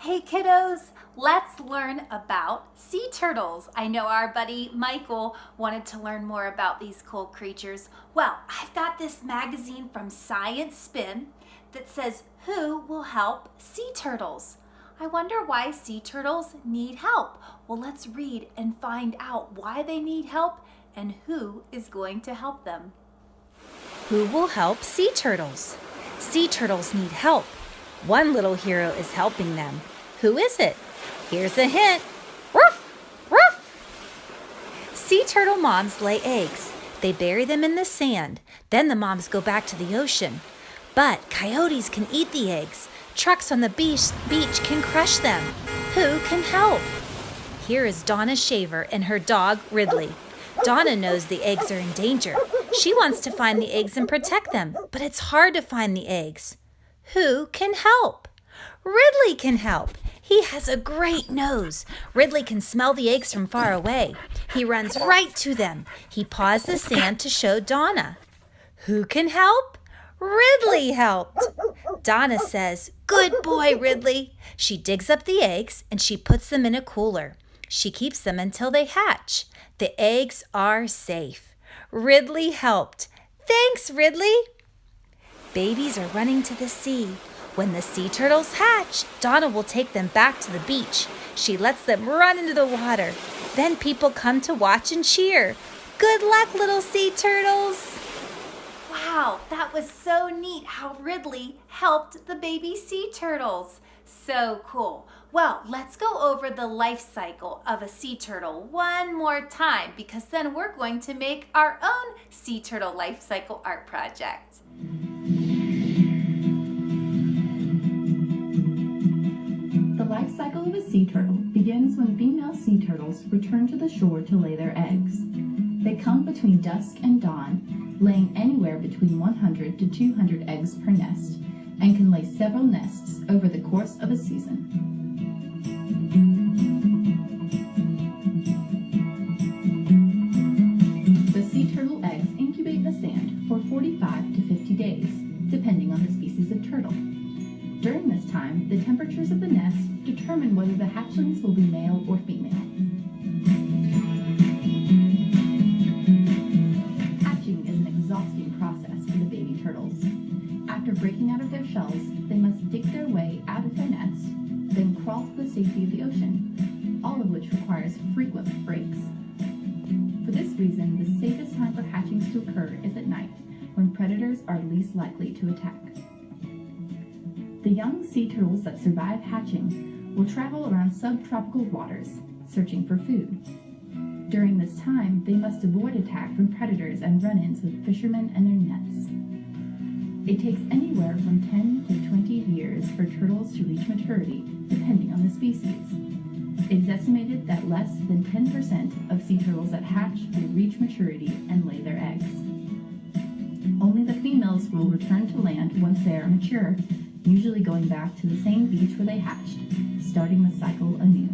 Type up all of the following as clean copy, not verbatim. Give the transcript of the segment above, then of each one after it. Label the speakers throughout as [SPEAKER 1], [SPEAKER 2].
[SPEAKER 1] Hey kiddos, let's learn about sea turtles. I know our buddy Michael wanted to learn more about these cool creatures. Well, I've got this magazine from Science Spin that says, "Who will help sea turtles?" I wonder why sea turtles need help. Well, let's read and find out why they need help and who is going to help them.
[SPEAKER 2] Who will help sea turtles? Sea turtles need help. One little hero is helping them. Who is it? Here's a hint. Woof! Woof! Sea turtle moms lay eggs. They bury them in the sand. Then the moms go back to the ocean. But coyotes can eat the eggs. Trucks on the beach can crush them. Who can help? Here is Donna Shaver and her dog, Ridley. Donna knows the eggs are in danger. She wants to find the eggs and protect them, but it's hard to find the eggs. Who can help? Ridley can help. He has a great nose. Ridley can smell the eggs from far away. He runs right to them. He paws the sand to show Donna. Who can help? Ridley helped. Donna says, "Good boy, Ridley." She digs up the eggs and she puts them in a cooler. She keeps them until they hatch. The eggs are safe. Ridley helped. Thanks, Ridley. Babies are running to the sea. When the sea turtles hatch, Donna will take them back to the beach. She lets them run into the water. Then people come to watch and cheer. Good luck, little sea turtles.
[SPEAKER 1] Wow, that was so neat how Ridley helped the baby sea turtles. So cool. Well, let's go over the life cycle of a sea turtle one more time because then we're going to make our own sea turtle life cycle art project.
[SPEAKER 3] The life cycle of a sea turtle begins when female sea turtles return to the shore to lay their eggs. They come between dusk and dawn, laying anywhere between 100 to 200 eggs per nest, and can lay several nests over the course of a season. The sea turtle eggs incubate in the sand for 45 to 50 days, depending on the species of turtle. During this time, the temperatures of the nest determine whether the hatchlings will be male or female. Hatching is an exhausting process for the baby turtles. After breaking out of their shells, they must dig their way out of their nest, then crawl to the safety of the ocean, all of which requires frequent breaks. For this reason, the safest time for hatchings to occur is at night, when predators are least likely to attack. The young sea turtles that survive hatching will travel around subtropical waters, searching for food. During this time, they must avoid attack from predators and run-ins with fishermen and their nets. It takes anywhere from 10 to 20 years for turtles to reach maturity, depending on the species. It is estimated that less than 10% of sea turtles that hatch will reach maturity and lay their eggs. Only the females will return to land once they are mature, usually going back to the same beach where they hatched, starting the cycle anew.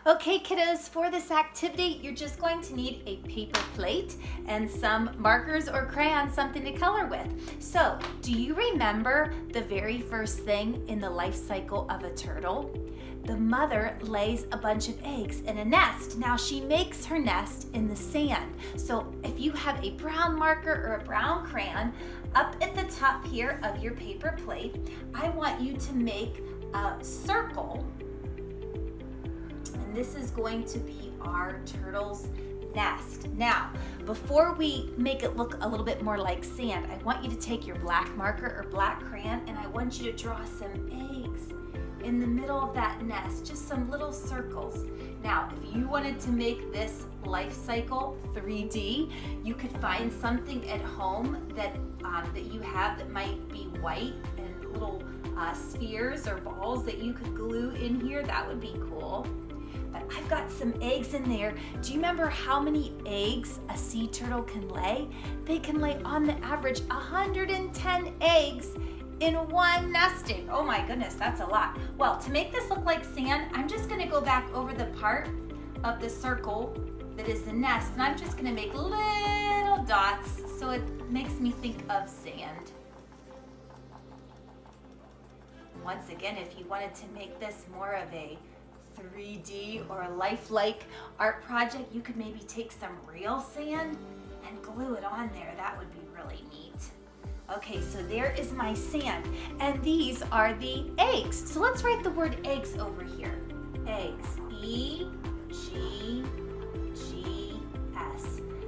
[SPEAKER 1] Okay, kiddos, for this activity, you're just going to need a paper plate and some markers or crayons, something to color with. So, do you remember the very first thing in the life cycle of a turtle? The mother lays a bunch of eggs in a nest. Now she makes her nest in the sand. So if you have a brown marker or a brown crayon, up at the top here of your paper plate, I want you to make a circle. And this is going to be our turtle's nest. Now, before we make it look a little bit more like sand, I want you to take your black marker or black crayon and I want you to draw some eggs in the middle of that nest, just some little circles. Now, if you wanted to make this life cycle 3D, you could find something at home that you have that might be white and little spheres or balls that you could glue in here. That would be cool. But I've got some eggs in there. Do you remember how many eggs a sea turtle can lay? They can lay on the average 110 eggs in one nesting. Oh my goodness, that's a lot. Well, to make this look like sand, I'm just gonna go back over the part of the circle that is the nest, and I'm just gonna make little dots so it makes me think of sand. Once again, if you wanted to make this more of a 3D or a lifelike art project, you could maybe take some real sand and glue it on there. That would be really neat. Okay, so there is my sand, and these are the eggs. So let's write the word eggs over here. Eggs, E-G-G-S.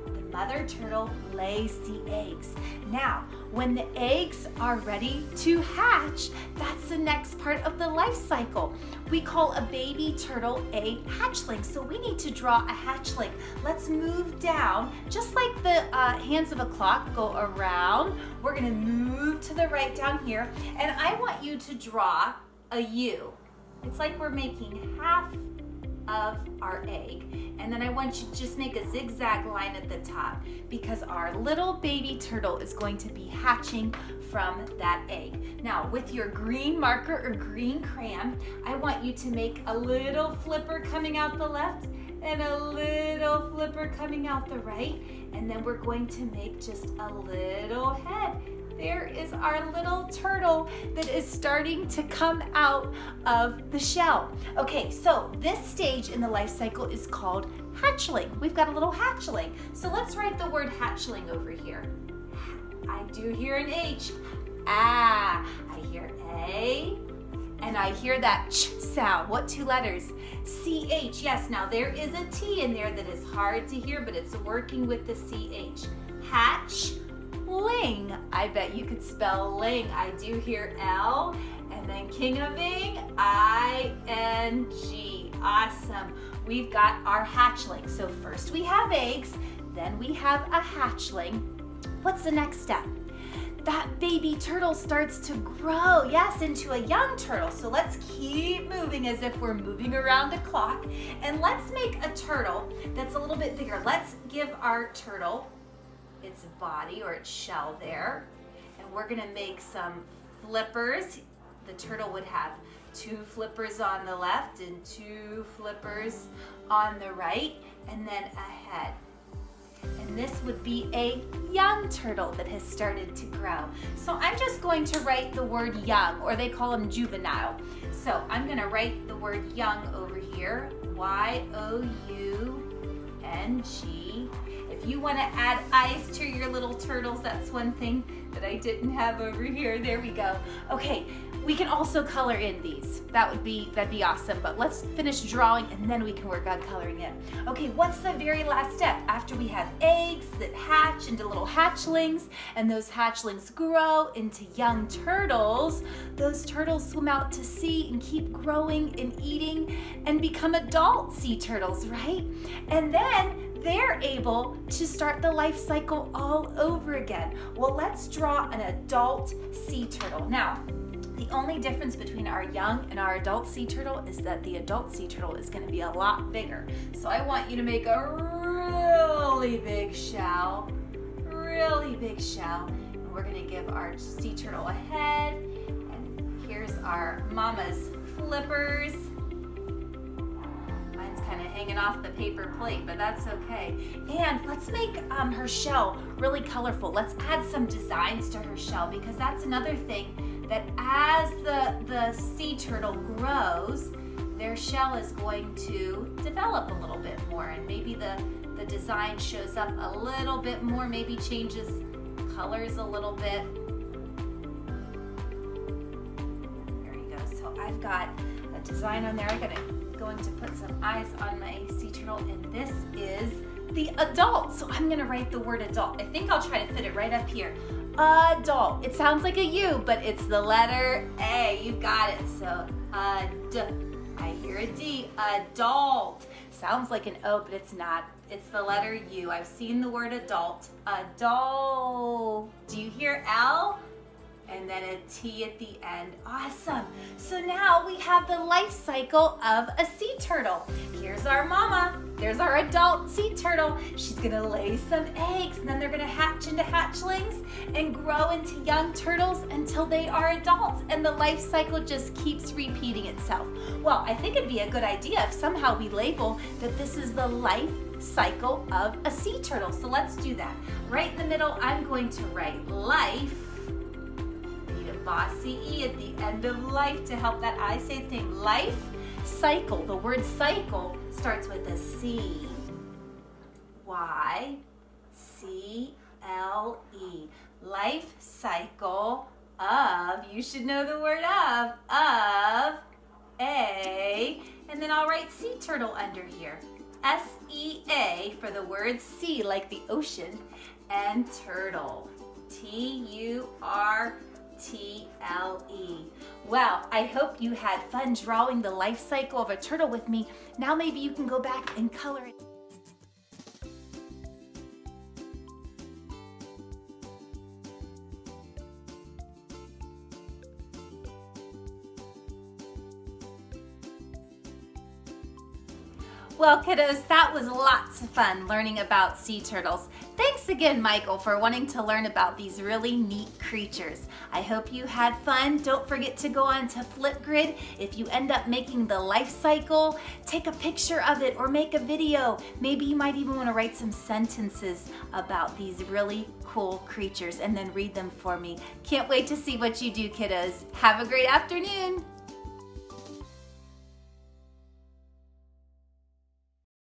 [SPEAKER 1] The mother turtle lays the eggs. Now, when the eggs are ready to hatch, that's the next part of the life cycle. We call a baby turtle a hatchling, so we need to draw a hatchling. Let's move down, just like the hands of a clock go around. We're gonna move to the right down here, and I want you to draw a U. It's like we're making half of our egg, and then I want you to just make a zigzag line at the top because our little baby turtle is going to be hatching from that egg. Now, with your green marker or green crayon, I want you to make a little flipper coming out the left and a little flipper coming out the right, and then we're going to make just a little head. There is our little turtle that is starting to come out of the shell. Okay, so this stage in the life cycle is called hatchling. We've got a little hatchling. So let's write the word hatchling over here. I do hear an H. Ah, I hear A, and I hear that ch sound. What two letters? CH. Yes, now there is a T in there that is hard to hear, but it's working with the CH. Hatch. Ling. I bet you could spell ling. I do hear L, and then king of ing, I-N-G. Awesome. We've got our hatchling. So first we have eggs, then we have a hatchling. What's the next step? That baby turtle starts to grow, yes, into a young turtle. So let's keep moving as if we're moving around a clock, and let's make a turtle that's a little bit bigger. Let's give our turtle its body or its shell there, and we're gonna make some flippers. The turtle would have 2 flippers on the left and 2 flippers on the right, and then a head. And this would be a young turtle that has started to grow. So I'm just going to write the word young, or they call them juvenile. So I'm gonna write the word young over here, Y-O-U-N-G. If you want to add eyes to your little turtles, that's one thing that I didn't have over here. There we go. Okay, we can also color in these. That'd be awesome, but let's finish drawing and then we can work on coloring in. Okay, what's the very last step? After we have eggs that hatch into little hatchlings, and those hatchlings grow into young turtles, those turtles swim out to sea and keep growing and eating and become adult sea turtles, right? And then they're able to start the life cycle all over again. Well, let's draw an adult sea turtle. Now, the only difference between our young and our adult sea turtle is that the adult sea turtle is going to be a lot bigger. So I want you to make a really big shell, and we're going to give our sea turtle a head, and here's our mama's flippers. Kind of hanging off the paper plate, but that's okay. And let's make her shell really colorful. Let's add some designs to her shell, because that's another thing, that as the sea turtle grows, their shell is going to develop a little bit more, and maybe the design shows up a little bit more, maybe changes colors a little bit. There you go. So I've got a design on there. I'm going to put some eyes on my sea turtle, and this is the adult. So I'm gonna write the word adult. I think I'll try to fit it right up here. Adult. It sounds like a U, but it's the letter A. You got it. So I hear a D. Adult. Sounds like an O, but it's not. It's the letter U. I've seen the word adult. Adult. Do you hear L? And then a T at the end. Awesome. So now we have the life cycle of a sea turtle. Here's our mama. There's our adult sea turtle. She's gonna lay some eggs, and then they're gonna hatch into hatchlings and grow into young turtles until they are adults, and the life cycle just keeps repeating itself. Well, I think it'd be a good idea if somehow we label that this is the life cycle of a sea turtle. So let's do that. Right in the middle, I'm going to write life. Need a bossy E at the end of life to help that I say its name. Life cycle. The word cycle starts with a C. Y C L E. Life cycle of, you should know the word of a, and then I'll write sea turtle under here. S-E-A for the word sea, like the ocean, and turtle. T-U-R-T-L-E. Well, I hope you had fun drawing the life cycle of a turtle with me. Now maybe you can go back and color it. Well, kiddos, that was lots of fun learning about sea turtles. Thanks again, Michael, for wanting to learn about these really neat creatures. I hope you had fun. Don't forget to go on to Flipgrid. If you end up making the life cycle, take a picture of it or make a video. Maybe you might even want to write some sentences about these really cool creatures and then read them for me. Can't wait to see what you do, kiddos. Have a great afternoon.